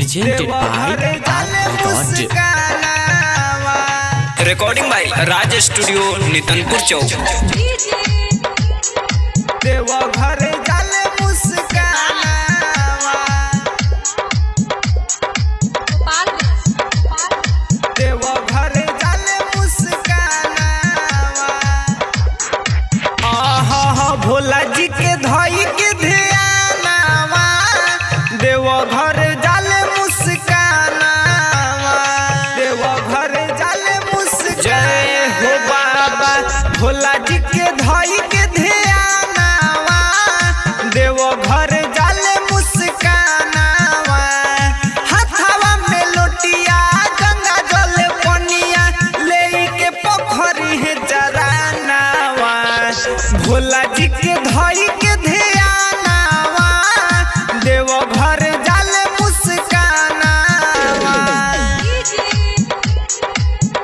presented by God. Recording by Raj Studio, Nitanpur Chowk. Deoghar जाले मुस्कानावा, देवघर जाले मुस्कानावा। आहा भोला जी के धई के ध्यानावा, देवघर जाले मुस्कानावा, देवघर जाले मुस्कानावा। जय हो बाबा भोला जी के धई के ध्यानावा, देवघर जाले मुस्कानावा। हाथवा में लोटिया गंगा जल पनिया लेके पोखरी है जरानावा, भोला जी के धई के ध्यानावा, देवघर जाले मुस्कानावा,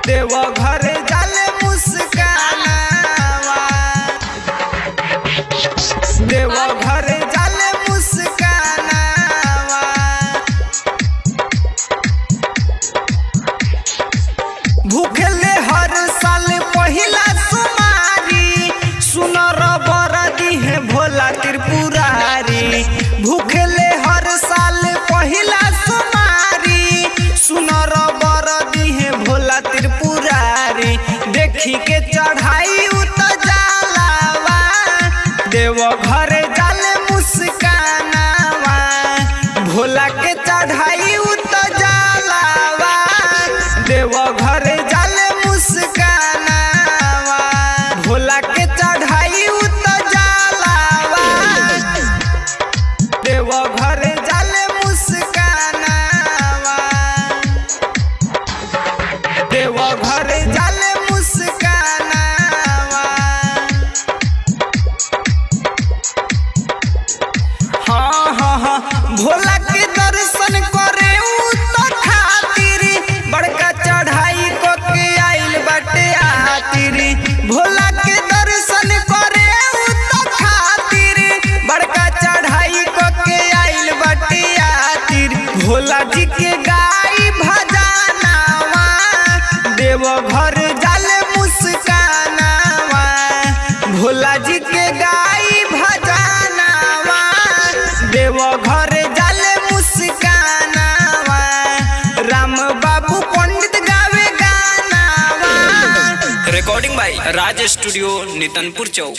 देवघर जाले मुस्कानावा, देवघर जाले मुस्कानावा। भूखले हर साल पहिला सुमारी, सुनर बरदी है भोला त्रिपुरारी। भूखले हर साल पहिला सुमारी, सुनर बरदी है भोला त्रिपुरारी। देखी के चढ़ाई उत जालावा, देवघर जाले मुस्कानावा, भोला के चढ़ाई उत जालावा, देवघर जाले मुस्कानावा, भोला के चढ़ाई उत जालावा, देवघर जाले मुस्कानावा, देवघर जाले मुस्कानावा। हाँ भोला के दर्शन करे तो खातिर, बड़का चढ़ाई को के आइल बाटे आतिर। भोला के दर्शन करे तो खातिर, बड़का चढ़ाई को के आइल बाटे आतिर। भोला जी के गाई भजनावा, देवघर जाले मुस्कानावा, भोला जी के गाई भजनावा, देवघर जाले मुस्कानावा। राम बाबू पंडित गावे गानावा। Recording by Raj Studio, Nitanpur Chowk.